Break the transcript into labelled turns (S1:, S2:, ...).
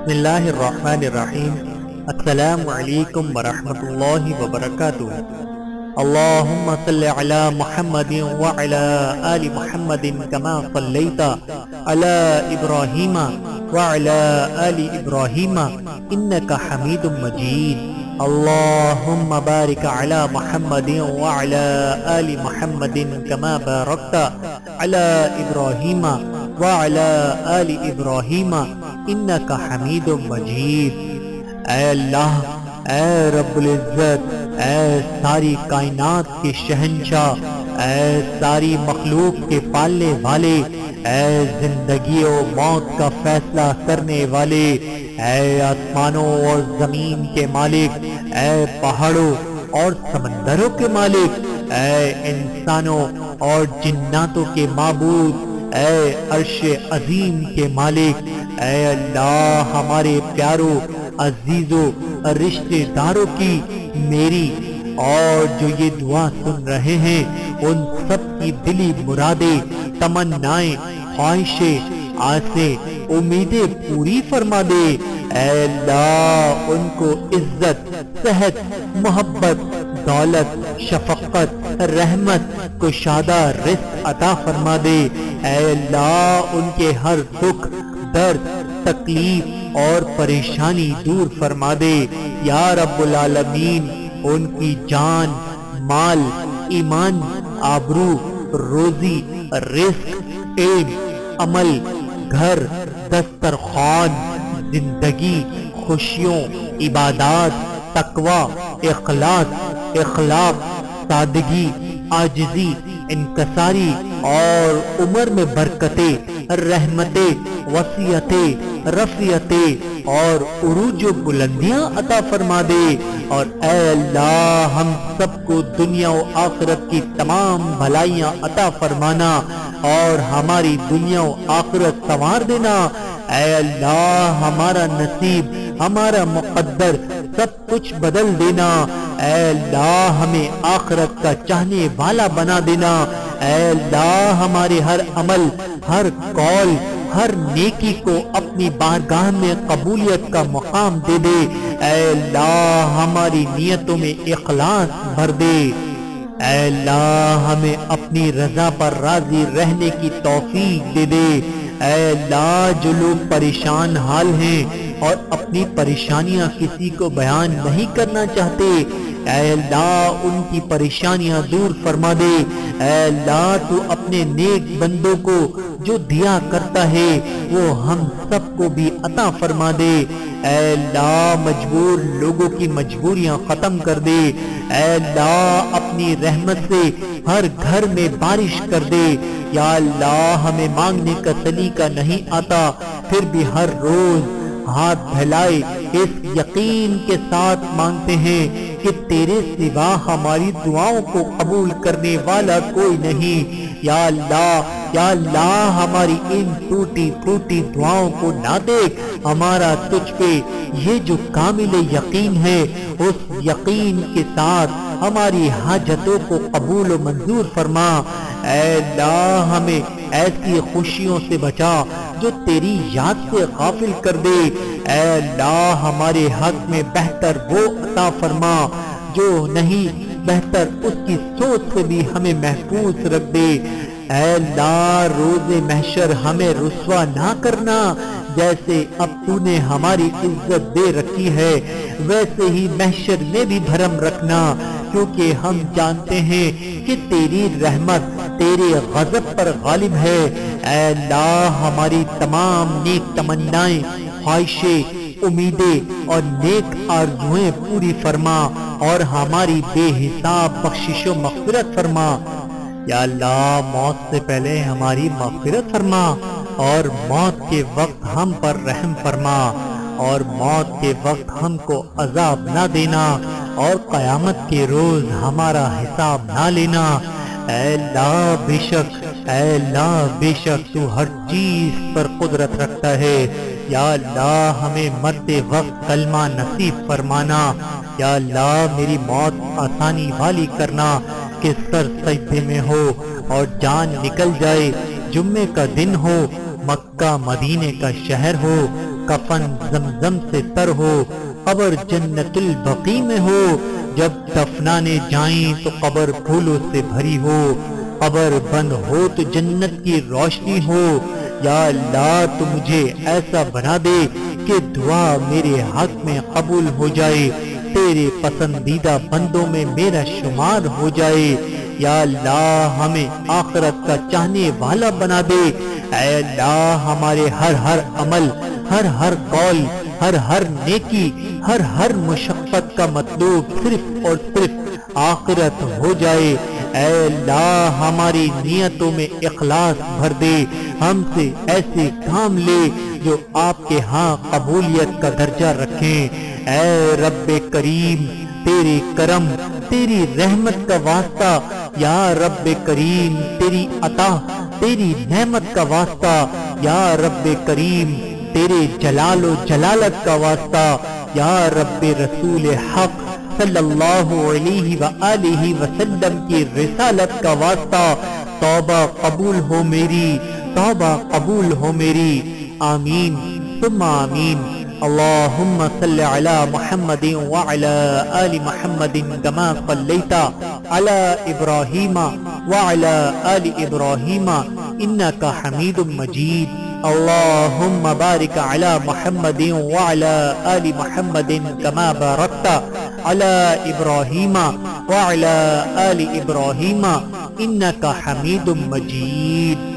S1: بسم اللہ الرحمن الرحیم۔ السلام علیکم ورحمۃ اللہ وبرکاتہ۔ اللہم صل علی محمد وعلی آل محمد کما صلیت علی ابراہیم وعلی آل ابراہیم انک حمید مجید۔ اللہم بارک علی محمد وعلی آل محمد کما بارکت علی ابراہیم وعلی آل ابراہیم انک حمید مجید۔ اے اللہ، اے رب العزت، اے ساری کائنات کے شہنشاہ، اے ساری مخلوق کے پالنے والے، اے زندگی و موت کا فیصلہ کرنے والے، اے آسمانوں اور زمین کے مالک، اے پہاڑوں اور سمندروں کے مالک، اے انسانوں اور جناتوں کے معبود، اے عرش عظیم کے مالک، اے اللہ، ہمارے پیاروں عزیزوں رشتہ داروں کی، میری اور جو یہ دعا سن رہے ہیں ان سب کی دلی مرادیں، تمنائیں، خواہشیں، آسیں، امیدیں پوری فرما دے۔ اے اللہ، ان کو عزت، صحت، محبت، دولت، شفقت، رحمت، کشادہ رزق عطا فرما دے۔ اے اللہ، ان کے ہر دکھ، درد، تکلیف اور پریشانی دور فرما دے۔ یا رب العالمین، ان کی جان، مال، ایمان، آبرو، روزی، رزق، علم، عمل، گھر، دسترخوان، زندگی، خوشیوں، عبادات، تقوی، اخلاق، سادگی، عاجزی، انکساری اور عمر میں برکتیں، رحمتیں، وسعتیں، رفعتیں اور عروج و بلندیاں عطا فرما دے۔ اور اے اللہ، ہم سب کو دنیا و آخرت کی تمام بھلائیاں عطا فرمانا اور ہماری دنیا و آخرت سنوار دینا۔ اے اللہ، ہمارا نصیب، ہمارا مقدر سب کچھ بدل دینا۔ اے اللہ، ہمیں آخرت کا چاہنے والا بنا دینا۔ اے اللہ، ہمارے ہر عمل، ہر قول، ہر نیکی کو اپنی بارگاہ میں قبولیت کا مقام دے دے۔ اے اللہ، ہماری نیتوں میں اخلاص بھر دے۔ اے اللہ، ہمیں اپنی رضا پر راضی رہنے کی توفیق دے دے۔ اے اللہ، جو لوگ پریشان حال ہیں اور اپنی پریشانیاں کسی کو بیان نہیں کرنا چاہتے، اے اللہ، ان کی پریشانیاں دور فرما دے۔ اے اللہ، تو اپنے نیک بندوں کو جو دیا کرتا ہے وہ ہم سب کو بھی عطا فرما دے۔ اے اللہ، مجبور لوگوں کی مجبوریاں ختم کر دے۔ اے اللہ، اپنی رحمت سے ہر گھر میں بارش کر دے۔ یا اللہ، ہمیں مانگنے کا سلیقہ نہیں آتا، پھر بھی ہر روز ہاتھ پھیلائے اس یقین کے ساتھ مانگتے ہیں کہ تیرے سوا ہماری دعاؤں کو قبول کرنے والا کوئی نہیں۔ یا اللہ، ہماری ان ٹوٹی پھوٹی دعاؤں کو نہ دیکھ، ہمارا تجھ پہ یہ جو کامل یقین ہے اس یقین کے ساتھ ہماری حاجتوں کو قبول و منظور فرما۔ اے اللہ، ہمیں ایسی خوشیوں سے بچا جو تیری یاد سے غافل کر دے۔ اے اللہ، ہمارے حق میں بہتر وہ عطا فرما جو نہیں بہتر اس کی سوچ سے بھی ہمیں محفوظ رکھ دے۔ اے اللہ، روز محشر ہمیں رسوا نہ کرنا، جیسے اب تو نے ہماری عزت دے رکھی ہے ویسے ہی محشر میں بھی بھرم رکھنا، کیونکہ ہم جانتے ہیں کہ تیری رحمت تیرے غضب پر غالب ہے۔ اے اللہ، ہماری تمام نیک تمنائیں، خواہشیں، امیدیں اور نیک آرزوئیں پوری فرما اور ہماری بے حساب بخشش و مغفرت فرما۔ یا اللہ، موت سے پہلے ہماری مغفرت فرما اور موت کے وقت ہم پر رحم فرما اور موت کے وقت ہم کو عذاب نہ دینا اور قیامت کے روز ہمارا حساب نہ لینا۔ اے اللہ، بے شک تو ہر چیز پر قدرت رکھتا ہے۔ یا اللہ، ہمیں مرتے وقت کلمہ نصیب فرمانا۔ یا اللہ، میری موت آسانی والی کرنا کہ سر سجدے میں ہو اور جان نکل جائے، جمعے کا دن ہو مکہ مدینے کا شہر ہو، کفن زمزم سے تر ہو، قبر جنت البقیع میں ہو، جب دفنانے جائیں تو قبر پھولوں سے بھری ہو، قبر بند ہو تو جنت کی روشنی ہو۔ یا اللہ تو مجھے ایسا بنا دے کہ دعا میرے حق میں قبول ہو جائے، تیرے پسندیدہ بندوں میں میرا شمار ہو جائے۔ یا اللہ ہمیں آخرت کا چاہنے والا بنا دے۔ اے اللہ ہمارے ہر عمل، ہر قول، ہر نیکی، ہر مشقت کا مطلوب صرف اور صرف آخرت ہو جائے۔ اے اللہ ہماری نیتوں میں اخلاص بھر دے، ہم سے ایسے کام لے جو آپ کے ہاں قبولیت کا درجہ رکھیں۔ اے رب کریم تیری کرم، تیری رحمت کا واسطہ، یا رب کریم تیری عطا، تیری نعمت کا واسطہ، یا رب کریم تیرے جلال و جلالت کا واسطہ، یا رب رسول حق صلی اللہ علیہ وآلہ وسلم کی رسالت کا واسطہ، توبہ قبول ہو میری، توبہ قبول ہو میری، آمین ثم آمین۔ اللہم صل علی محمد وعلی آل محمد کما صلیت علی ابراہیم وعلی آل ابراہیم انک حمید مجید۔ اللہم بارک علی محمد وعلی آل محمد کما بارکت علی ابراہیم وعلی آل ابراہیم انک حمید مجید۔